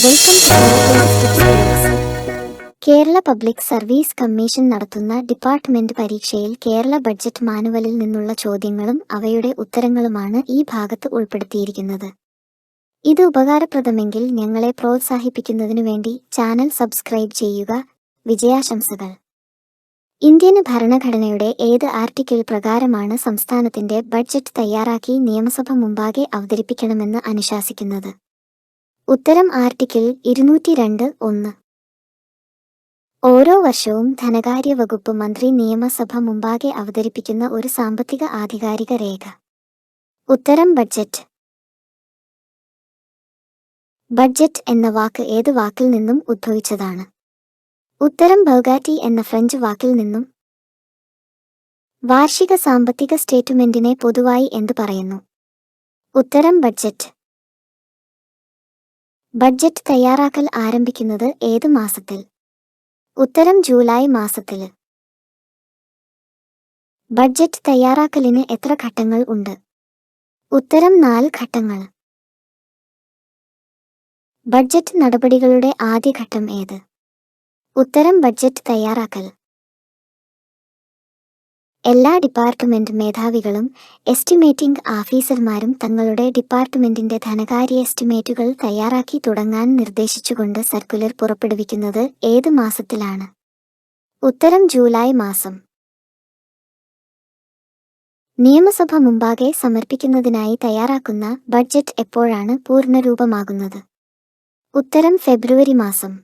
Welcome to Kerala public service commission നടത്തുന്ന department പരീക്ഷയിൽ Kerala budget മാനുവലിൽ നിന്നുള്ള ചോദ്യങ്ങളും അവയുടെ ഉത്തരങ്ങളുമാണ് ഈ ഭാഗത്ത് ഉൾപ്പെടുത്തിയിരിക്കുന്നത്. ഇത് ഉപകാരപ്രദമെങ്കിൽ ഞങ്ങളെ പ്രോത്സാഹിപ്പിക്കുന്നതിനു വേണ്ടി ചാനൽ സബ്സ്ക്രൈബ് ചെയ്യുക. വിജയാശംസകൾ. ഇന്ത്യൻ ഭരണഘടനയുടെ ഏത് ആർട്ടിക്കിൾ പ്രകാരമാണ് സംസ്ഥാനത്തിന്റെ ബഡ്ജറ്റ് തയ്യാറാക്കി നിയമസഭ മുമ്പാകെ അവതരിപ്പിക്കണമെന്ന് അനുശാസിക്കുന്നത്? ഉത്തരം ആർട്ടിക്കിൾ 202(1). ഓരോ വർഷവും ധനകാര്യ വകുപ്പ് മന്ത്രി നിയമസഭ മുമ്പാകെ അവതരിപ്പിക്കുന്ന ഒരു സാമ്പത്തിക ആധികാരിക രേഖ. ഉത്തരം ബഡ്ജറ്റ്. ബഡ്ജറ്റ് എന്ന വാക്ക് ഏത് വാക്കിൽ നിന്നും ഉദ്ഭവിച്ചതാണ്? ഉത്തരം ബൗഗാറ്റി എന്ന ഫ്രഞ്ച് വാക്കിൽ നിന്നും. വാർഷിക സാമ്പത്തിക സ്റ്റേറ്റ്മെന്റിനെ പൊതുവായി എന്തു പറയുന്നു? ഉത്തരം ബഡ്ജറ്റ്. ബഡ്ജറ്റ് തയ്യാറാക്കൽ ആരംഭിക്കുന്നത് ഏത് മാസത്തിൽ? ഉത്തരം ജൂലൈ മാസത്തിൽ. ബഡ്ജറ്റ് തയ്യാറാക്കലിന് എത്ര ഘട്ടങ്ങൾ ഉണ്ട്? ഉത്തരം 4 ഘട്ടങ്ങൾ. ബഡ്ജറ്റ് നടപടികളുടെ ആദ്യ ഘട്ടം ഏത്? ഉത്തരം ബഡ്ജറ്റ് തയ്യാറാക്കൽ. എല്ലാ ഡിപ്പാർട്ട്മെന്റ് മേധാവികളും എസ്റ്റിമേറ്റിംഗ് ഓഫീസർമാരും തങ്ങളുടെ ഡിപ്പാർട്ട്മെന്റിന്റെ ധനകാര്യ എസ്റ്റിമേറ്റുകൾ തയ്യാറാക്കി തുടങ്ങാൻ നിർദ്ദേശിച്ചുകൊണ്ട് സർക്കുലർ പുറപ്പെടുവിക്കുന്നത് ഏത് മാസത്തിലാണ്? ഉത്തരം ജൂലൈ മാസം. നിയമസഭ മുമ്പാകെ സമർപ്പിക്കുന്നതിനായി തയ്യാറാക്കുന്ന ബഡ്ജറ്റ് എപ്പോഴാണ് പൂർണ്ണരൂപമാകുന്നത്? ഉത്തരം ഫെബ്രുവരി മാസം.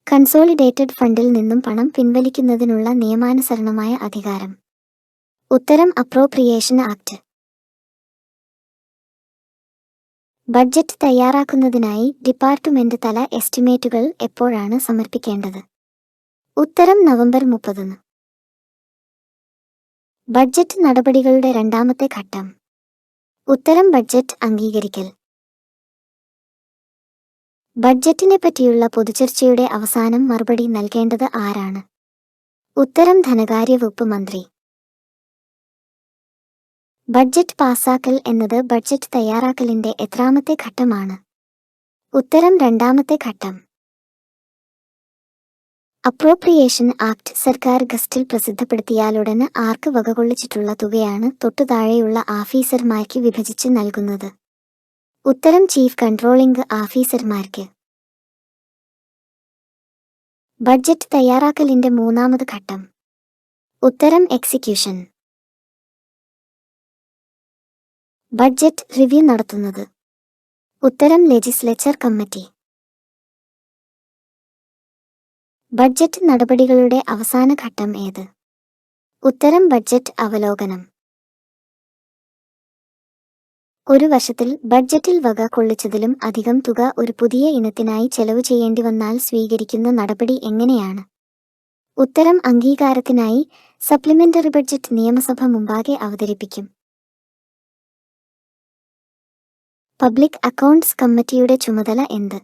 കൺസോളിഡേറ്റഡ് ഫണ്ടിൽ നിന്നും പണം പിൻവലിക്കുന്നതിനുള്ള നിയമാനുസരണമായ അധികാരം. ഉത്തരം അപ്രോപ്രിയേഷൻ ആക്ട്. ബഡ്ജറ്റ് തയ്യാറാക്കുന്നതിനായി ഡിപ്പാർട്ട്മെന്റ് തല എസ്റ്റിമേറ്റുകൾ എപ്പോഴാണ് സമർപ്പിക്കേണ്ടത്? ഉത്തരം നവംബർ 30. ബഡ്ജറ്റ് നടപടികളുടെ രണ്ടാമത്തെ ഘട്ടം. ഉത്തരം ബഡ്ജറ്റ് അംഗീകരിക്കൽ. ബഡ്ജറ്റിനെ പറ്റിയുള്ള പൊതുചർച്ചയുടെ അവസാനം മറുപടി നൽകേണ്ടത് ആരാണ്? ഉത്തരം ധനകാര്യ വകുപ്പ് മന്ത്രി. ബഡ്ജറ്റ് പാസാക്കൽ എന്നത് ബഡ്ജറ്റ് തയ്യാറാക്കലിന്റെ എത്രാമത്തെ ഘട്ടമാണ്? ഉത്തരം രണ്ടാമത്തെ ഘട്ടം. അപ്രോപ്രിയേഷൻ ആക്ട് സർക്കാർ ഗസറ്റിൽ പ്രസിദ്ധപ്പെടുത്തിയാലുടന് ആർക്ക് വകകൊള്ളിച്ചിട്ടുള്ള തുകയാണ് തൊട്ടുതാഴെയുള്ള ഓഫീസർമാർക്ക് വിഭജിച്ച് നൽകുന്നത്? ഉത്തരം ചീഫ് കൺട്രോളിംഗ് ഓഫീസർമാർക്ക്. ബഡ്ജറ്റ് തയ്യാറാക്കലിന്റെ മൂന്നാമത് ഘട്ടം. ഉത്തരം എക്സിക്യൂഷൻ. ബഡ്ജറ്റ് റിവ്യൂ നടത്തുന്നത്? ഉത്തരം ലെജിസ്ലേച്ചർ കമ്മിറ്റി. ബഡ്ജറ്റ് നടപടികളുടെ അവസാന ഘട്ടം ഏത്? ഉത്തരം ബഡ്ജറ്റ് അവലോകനം. ഒരു വർഷത്തിൽ ബഡ്ജറ്റിൽ വക കൊള്ളിച്ചതിലും അധികം തുക ഒരു പുതിയ ഇനത്തിനായി ചെലവ് ചെയ്യേണ്ടി വന്നാൽ സ്വീകരിക്കുന്ന നടപടി എങ്ങനെയാണ്? ഉത്തരം അംഗീകാരത്തിനായി സപ്ലിമെന്ററി ബഡ്ജറ്റ് നിയമസഭ മുമ്പാകെ അവതരിപ്പിക്കും. പബ്ലിക് അക്കൗണ്ട്സ് കമ്മിറ്റിയുടെ ചുമതല എന്ത്?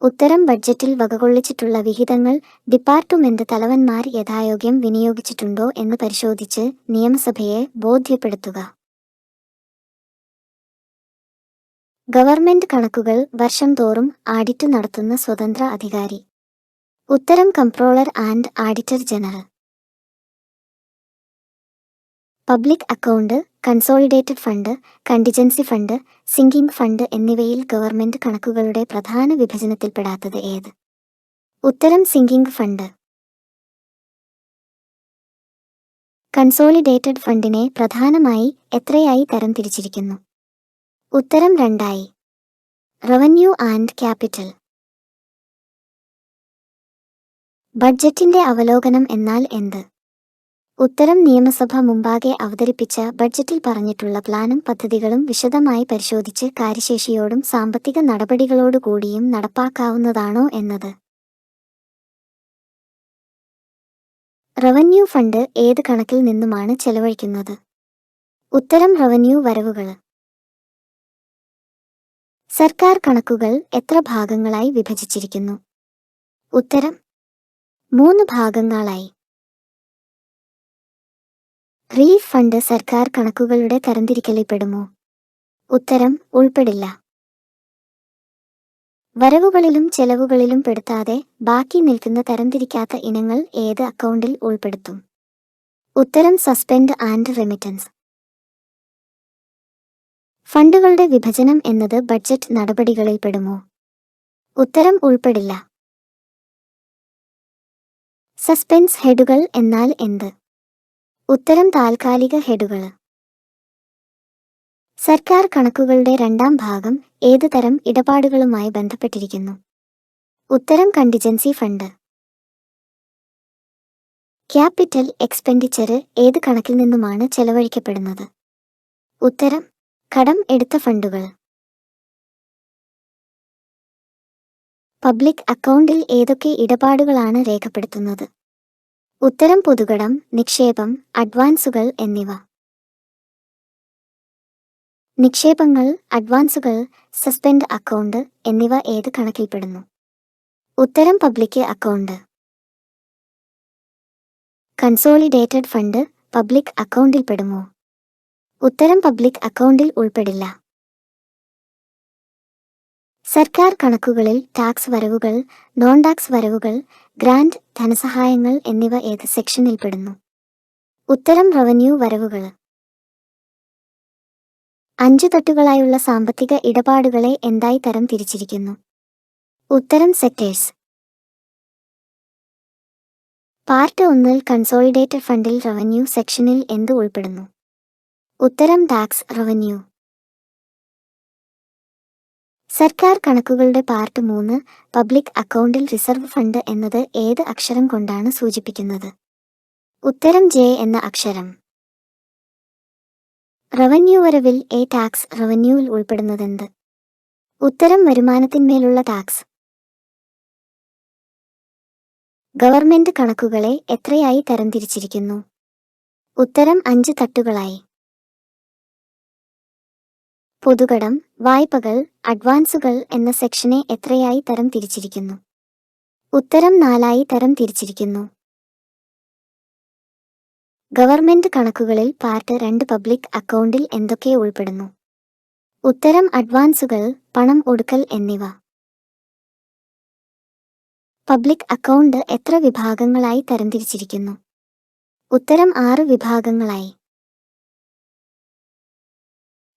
ഉത്തരം ബഡ്ജറ്റിൽ വകകൊള്ളിച്ചിട്ടുള്ള വിഹിതങ്ങൾ ഡിപ്പാർട്ട്മെന്റ് തലവന്മാർ യഥായോഗ്യം വിനിയോഗിച്ചിട്ടുണ്ടോ എന്ന് പരിശോധിച്ച് നിയമസഭയെ ബോധ്യപ്പെടുത്തുക. ഗവൺമെന്റ് കണക്കുകൾ വർഷം തോറും ആഡിറ്റ് നടത്തുന്ന സ്വതന്ത്ര അധികാരി? ഉത്തരം comptroller and auditor general. Public account, consolidated fund, contingency fund, sinking fund എന്നിവയിൽ ഗവൺമെന്റ് കണക്കുകളുടെ പ്രധാന വിഭജനത്തിൽപ്പെടാത്തത് ഏത്? ഉത്തരം സിങ്കിംഗ് ഫണ്ട്. കൺസോളിഡേറ്റഡ് ഫണ്ടിനെ പ്രധാനമായി എത്രയായി തരംതിരിച്ചിരിക്കുന്നു? ഉത്തരം 2 ആയി. Revenue and capital. ബഡ്ജറ്റിന്റെ അവലോകനം എന്നാൽ എന്ത്? ഉത്തരം നിയമസഭ മുമ്പാകെ അവതരിപ്പിച്ച ബഡ്ജറ്റിൽ പറഞ്ഞിട്ടുള്ള പ്ലാനും പദ്ധതികളും വിശദമായി പരിശോധിച്ച് കാര്യശേഷിയോടും സാമ്പത്തിക നടപടികളോടുകൂടിയും നടപ്പാക്കാവുന്നതാണോ എന്നത്. റവന്യൂ ഫണ്ട് ഏത് കണക്കിൽ നിന്നുമാണ് ചെലവഴിക്കുന്നത്? ഉത്തരം റവന്യൂ വരവുകൾ. സർക്കാർ കണക്കുകൾ എത്ര ഭാഗങ്ങളായി വിഭജിച്ചിരിക്കുന്നു? ഉത്തരം 3 ഭാഗങ്ങളായി. റിലീഫ് ഫണ്ട് സർക്കാർ കണക്കുകളുടെ തരംതിരിക്കലിൽപ്പെടുമോ? ഉത്തരം ഉൾപ്പെടില്ല. വരവുകളിലും ചെലവുകളിലും പെടുത്താതെ ബാക്കി നിൽക്കുന്ന തരംതിരിക്കാത്ത ഇനങ്ങൾ ഏത് അക്കൗണ്ടിൽ ഉൾപ്പെടുത്തും? ഉത്തരം സസ്പെൻഡ് ആൻഡ് റെമിറ്റൻസ്. ഫണ്ടുകളുടെ വിഭജനം എന്നത് ബഡ്ജറ്റ് നടപടികളിൽ പെടുമോ? ഉത്തരം ഉൾപ്പെടില്ല. സസ്പെൻസ് ഹെഡുകൾ എന്നാൽ എന്ത്? ഉത്തരം താൽക്കാലിക ഹെഡുകൾ. സർക്കാർ കണക്കുകളുടെ രണ്ടാം ഭാഗം ഏത് തരം ഇടപാടുകളുമായി ബന്ധപ്പെട്ടിരിക്കുന്നു? ഉത്തരം കണ്ടിജൻസി ഫണ്ട്. ക്യാപിറ്റൽ എക്സ്പെൻഡിച്ചർ ഏത് കണക്കിൽ നിന്നുമാണ് ചെലവഴിക്കപ്പെടുന്നത്? ഉത്തരം കടം എടുത്ത ഫണ്ടുകൾ. പബ്ലിക് അക്കൗണ്ടിൽ ഏതൊക്കെ ഇടപാടുകളാണ് രേഖപ്പെടുത്തുന്നത്? ഉത്തരം പൊതുകടം, നിക്ഷേപം, അഡ്വാൻസുകൾ എന്നിവ. നിക്ഷേപങ്ങൾ, അഡ്വാൻസുകൾ, സസ്പെൻഡ് അക്കൗണ്ട് എന്നിവ ഏത് കണക്കിൽപ്പെടുന്നു? ഉത്തരം public account. Consolidated fund public അക്കൗണ്ടിൽ പെടുമോ? ഉത്തരം പബ്ലിക് അക്കൗണ്ടിൽ ഉൾപ്പെടില്ല. സർക്കാർ കണക്കുകളിൽ ടാക്സ് വരവുകൾ, നോൺ ടാക്സ് വരവുകൾ, ഗ്രാന്റ്, ധനസഹായങ്ങൾ എന്നിവ ഏത് സെക്ഷനിൽ പെടുന്നു? ഉത്തരം റവന്യൂ വരവുകൾ. 5 തട്ടുകളായുള്ള സാമ്പത്തിക ഇടപാടുകളെ എന്തായി തരം തിരിച്ചിരിക്കുന്നു? ഉത്തരം സെക്ടേഴ്സ്. പാർട്ട് 1 കൺസോളിഡേറ്റഡ് ഫണ്ടിൽ റവന്യൂ സെക്ഷനിൽ എന്ത് ഉൾപ്പെടുന്നു? ഉത്തരം ടാക്സ് റവന്യൂ. സർക്കാർ കണക്കുകളുടെ പാർട്ട് 3 പബ്ലിക് അക്കൗണ്ടിൽ റിസർവ് ഫണ്ട് എന്നത് ഏത് അക്ഷരം കൊണ്ടാണ് സൂചിപ്പിക്കുന്നത്? ഉത്തരം ജെ എന്ന അക്ഷരം. റവന്യൂ വരവിൽ ടാക്സ് റവന്യൂവിൽ ഉൾപ്പെടുന്നതെന്ത്? ഉത്തരം വരുമാനത്തിന്മേലുള്ള ടാക്സ്. ഗവൺമെന്റ് കണക്കുകളെ എത്രയായി തരംതിരിച്ചിരിക്കുന്നു? ഉത്തരം 5 തട്ടുകളായി. പൊതുകടം, വായ്പകൾ, അഡ്വാൻസുകൾ എന്ന സെക്ഷനെ എത്രയായി തരം തിരിച്ചിരിക്കുന്നു? ഉത്തരം 4ആയി തരം തിരിച്ചിരിക്കുന്നു. ഗവൺമെന്റ് കണക്കുകളിൽ പാർട്ട് 2 പബ്ലിക് അക്കൗണ്ടിൽ എന്തൊക്കെ ഉൾപ്പെടുന്നു? ഉത്തരം അഡ്വാൻസുകൾ, പണം ഒടുക്കൽ എന്നിവ. പബ്ലിക് അക്കൗണ്ട് എത്ര വിഭാഗങ്ങളായി തരംതിരിച്ചിരിക്കുന്നു? ഉത്തരം 6 വിഭാഗങ്ങളായി.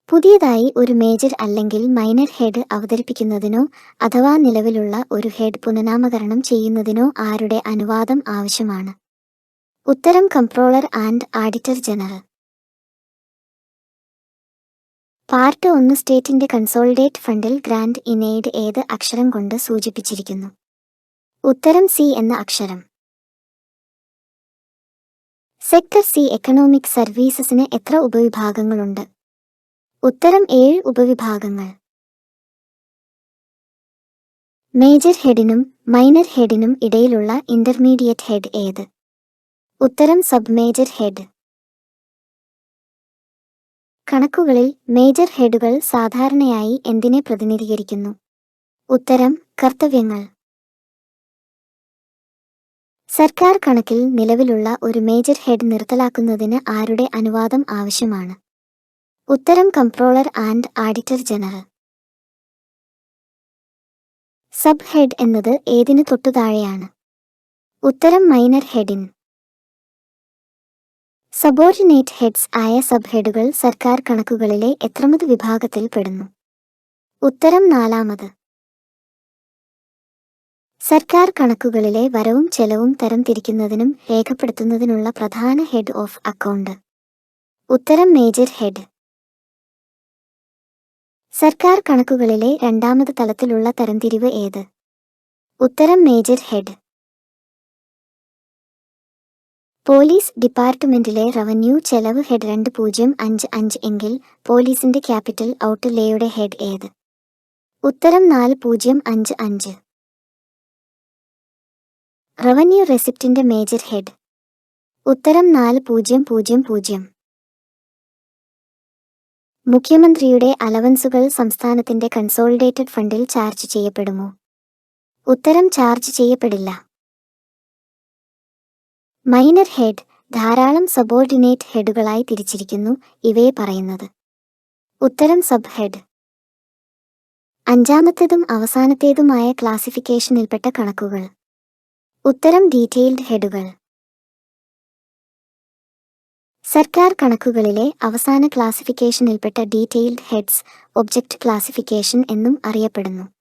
പുതിയതായി ഒരു മേജർ അല്ലെങ്കിൽ മൈനർ ഹെഡ് അവതരിപ്പിക്കുന്നതിനോ അഥവാ നിലവിലുള്ള ഒരു ഹെഡ് പുനഃനാമകരണം ചെയ്യുന്നതിനോ ആരുടെ അനുവാദം ആവശ്യമാണ്? ഉത്തരം comptroller and auditor general. Part 1 സ്റ്റേറ്റിന്റെ കൺസോളിഡേറ്റ് ഫണ്ടിൽ ഗ്രാന്റ് ഇൻ എയ്ഡ് ഏത് അക്ഷരം കൊണ്ട് സൂചിപ്പിച്ചിരിക്കുന്നു? ഉത്തരം സി എന്ന അക്ഷരം. സെക്ടർ സി എക്കണോമിക് സർവീസസിന് എത്ര ഉപവിഭാഗങ്ങളുണ്ട്? ഉത്തരം 7 ഉപവിഭാഗങ്ങൾ. മേജർ ഹെഡിനും മൈനർ ഹെഡിനും ഇടയിലുള്ള ഇന്റർമീഡിയറ്റ് ഹെഡ് ഏത്? ഉത്തരം സബ് മേജർ ഹെഡ്. കണക്കുകളിൽ മേജർ ഹെഡുകൾ സാധാരണയായി എന്തിനെ പ്രതിനിധീകരിക്കുന്നു? ഉത്തരം കർത്തവ്യങ്ങൾ. സർക്കാർ കണക്കിൽ നിലവിലുള്ള ഒരു മേജർ ഹെഡ് നിർത്തലാക്കുന്നതിന് ആരുടെ അനുവാദം ആവശ്യമാണ്? ഉത്തരം comptroller and auditor general. Sub head എന്നത് ഏതിനു തൊട്ടുതാഴെയാണ്? ഉത്തരം മൈനർ ഹെഡിൻ. സബോർഡിനേറ്റ് ഹെഡ്സ് ആയ സബ് ഹെഡുകൾ സർക്കാർ കണക്കുകളിലെ എത്രാമത് വിഭാഗത്തിൽ പെടുന്നു? ഉത്തരം 4ആമത്. സർക്കാർ കണക്കുകളിലെ വരവും ചെലവും തരംതിരിക്കുന്നതിനും രേഖപ്പെടുത്തുന്നതിനുള്ള പ്രധാന ഹെഡ് ഓഫ് അക്കൗണ്ട്? ഉത്തരം മേജർ ഹെഡ്. സർക്കാർ കണക്കുകളിലെ രണ്ടാമത് തലത്തിലുള്ള തരംതിരിവ് ഏത്? ഉത്തരം മേജർ ഹെഡ്. പോലീസ് ഡിപ്പാർട്ട്മെന്റിലെ റവന്യൂ ചെലവ് ഹെഡ് 2055 എങ്കിൽ പോലീസിന്റെ ക്യാപിറ്റൽ ഔട്ട്ലേയുടെ ഹെഡ് ഏത്? ഉത്തരം 4055. റവന്യൂ റെസിപ്റ്റിന്റെ മേജർ ഹെഡ്? ഉത്തരം 4000. മുഖ്യമന്ത്രിയുടെ അലവൻസുകൾ സംസ്ഥാനത്തിന്റെ കൺസോളിഡേറ്റഡ് ഫണ്ടിൽ ചാർജ് ചെയ്യപ്പെടുമോ? ഉത്തരം ചാർജ് ചെയ്യപ്പെടില്ല. മൈനർ ഹെഡ് ധാരാളം സബോർഡിനേറ്റ് ഹെഡുകളായി തിരിച്ചിരിക്കുന്നു. ഇവയെ പറയുന്നത്? ഉത്തരം സബ് ഹെഡ്. അഞ്ചാമത്തേതും അവസാനത്തേതുമായ ക്ലാസിഫിക്കേഷനിൽപ്പെട്ട കണക്കുകൾ. ഉത്തരം ഡീറ്റെയിൽഡ് ഹെഡുകൾ. സർക്കാർ കണക്കുകളിലെ അവസാന ക്ലാസിഫിക്കേഷനിൽപ്പെട്ട ഡീറ്റെയിൽഡ് ഹെഡ്സ് ഒബ്ജക്റ്റ് ക്ലാസിഫിക്കേഷൻ എന്നും അറിയപ്പെടുന്നു.